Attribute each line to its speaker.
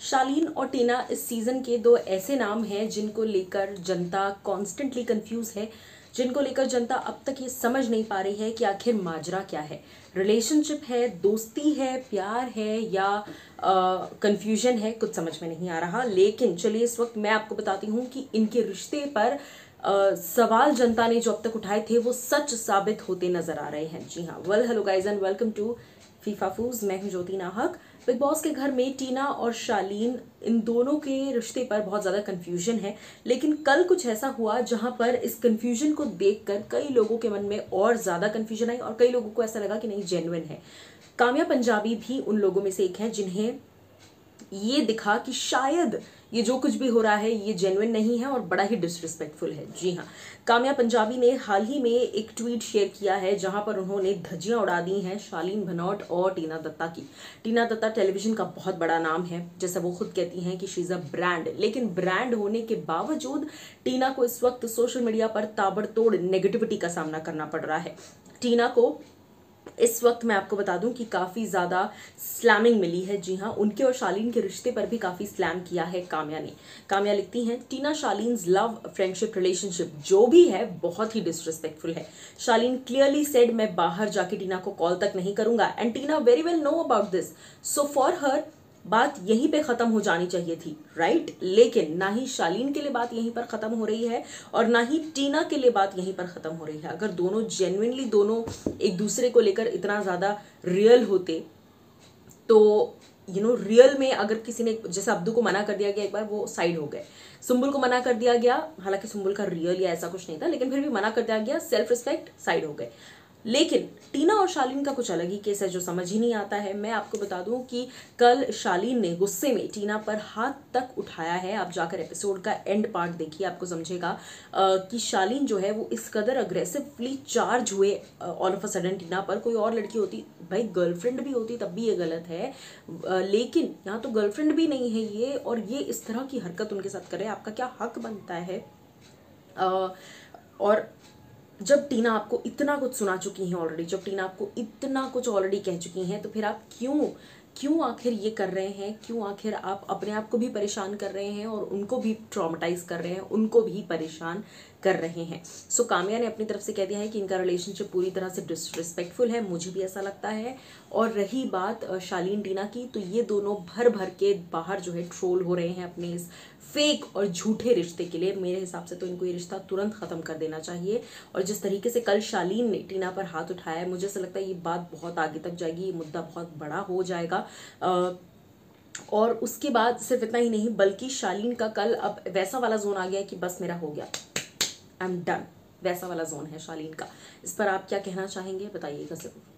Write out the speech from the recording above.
Speaker 1: शालीन और टीना इस सीजन के दो ऐसे नाम हैं जिनको लेकर जनता कॉन्स्टेंटली कंफ्यूज है, जिनको लेकर जनता अब तक ये समझ नहीं पा रही है कि आखिर माजरा क्या है। रिलेशनशिप है, दोस्ती है, प्यार है या कंफ्यूजन है, कुछ समझ में नहीं आ रहा। लेकिन चलिए इस वक्त मैं आपको बताती हूँ कि इनके रिश्ते पर सवाल जनता ने जो अब तक उठाए थे वो सच साबित होते नजर आ रहे हैं। जी हाँ, hello guys and welcome to FIFA Fooz. मैं हूं ज्योति नाहक। बिग बॉस के घर में टीना और शालीन, इन दोनों के रिश्ते पर बहुत ज़्यादा कंफ्यूजन है। लेकिन कल कुछ ऐसा हुआ जहां पर इस कंफ्यूजन को देखकर कई लोगों के मन में और ज़्यादा कंफ्यूजन आई और कई लोगों को ऐसा लगा कि नहीं, जेन्युइन है। काम्या पंजाबी भी उन लोगों में से एक है जिन्हें ये दिखा कि शायद ये जो कुछ भी हो रहा है ये जेन्युइन नहीं है और बड़ा ही डिसरिस्पेक्टफुल है। जी हाँ, काम्या पंजाबी ने हाल ही में एक ट्वीट शेयर किया है जहां पर उन्होंने धज्जियां उड़ा दी हैं शालीन भनोट और टीना दत्ता की। टीना दत्ता टेलीविजन का बहुत बड़ा नाम है, जैसा वो खुद कहती हैं कि शी इज अ ब्रांड। लेकिन ब्रांड होने के बावजूद टीना को इस वक्त सोशल मीडिया पर ताबड़तोड़ नेगेटिविटी का सामना करना पड़ रहा है। टीना को इस वक्त मैं आपको बता दूं कि काफी ज्यादा स्लैमिंग मिली है। जी हाँ, उनके और शालीन के रिश्ते पर भी काफी स्लैम किया है काम्या ने। काम्या लिखती हैं, टीना शालीन्स लव फ्रेंडशिप रिलेशनशिप जो भी है बहुत ही डिसरिस्पेक्टफुल है। शालीन क्लियरली सेड मैं बाहर जाके टीना को कॉल तक नहीं करूंगा and Tina very well know about this, so for her बात यहीं पे खत्म हो जानी चाहिए थी, राइट। लेकिन ना ही शालीन के लिए बात यहीं पर खत्म हो रही है और ना ही टीना के लिए बात यहीं पर खत्म हो रही है। अगर दोनों जेन्युइनली दोनों एक दूसरे को लेकर इतना ज्यादा रियल होते तो रियल में अगर किसी ने, जैसे अब्दू को मना कर दिया गया एक बार, वो साइड हो गए। सुम्बुल को मना कर दिया गया, हालांकि सुम्बुल का रियल या ऐसा कुछ नहीं था, लेकिन फिर भी मना कर दिया गया, सेल्फ रिस्पेक्ट, साइड हो गए। लेकिन टीना और शालीन का कुछ अलग ही केस है जो समझ ही नहीं आता है। मैं आपको बता दूं कि कल शालीन ने गुस्से में टीना पर हाथ तक उठाया है। आप जाकर एपिसोड का एंड पार्ट देखिए, आपको समझेगा कि शालीन जो है वो इस कदर अग्रेसिवली चार्ज हुए ऑल ऑफ अ सडन टीना पर। कोई और लड़की होती, भाई गर्लफ्रेंड भी होती तब भी ये गलत है, लेकिन यहाँ तो गर्लफ्रेंड भी नहीं है ये, और ये इस तरह की हरकत उनके साथ करे, आपका क्या हक बनता है। और जब टीना आपको इतना कुछ सुना चुकी हैं ऑलरेडी, जब टीना आपको इतना कुछ ऑलरेडी कह चुकी हैं, तो फिर आप क्यों आखिर ये कर रहे हैं? क्यों आखिर आप अपने आप को भी परेशान कर रहे हैं और उनको भी ट्रॉमेटाइज कर रहे हैं, उनको भी परेशान कर रहे हैं? सो काम्या ने अपनी तरफ से कह दिया है कि इनका रिलेशनशिप पूरी तरह से डिसरिस्पेक्टफुल है, मुझे भी ऐसा लगता है। और रही बात शालीन टीना की, तो ये दोनों भर भर के बाहर जो है ट्रोल हो रहे हैं अपने इस फेक और झूठे रिश्ते के लिए। मेरे हिसाब से तो इनको ये रिश्ता तुरंत खत्म कर देना चाहिए। और जिस तरीके से कल शालीन ने टीना पर हाथ उठाया है, मुझे ऐसा लगता है ये बात बहुत आगे तक जाएगी, ये मुद्दा बहुत बड़ा हो जाएगा। और उसके बाद सिर्फ इतना ही नहीं, बल्कि शालीन का कल अब वैसा वाला जोन आ गया कि बस मेरा हो गया, आई एम डन, वैसा वाला जोन है शालीन का। इस पर आप क्या कहना चाहेंगे, बताइएगा जरूर।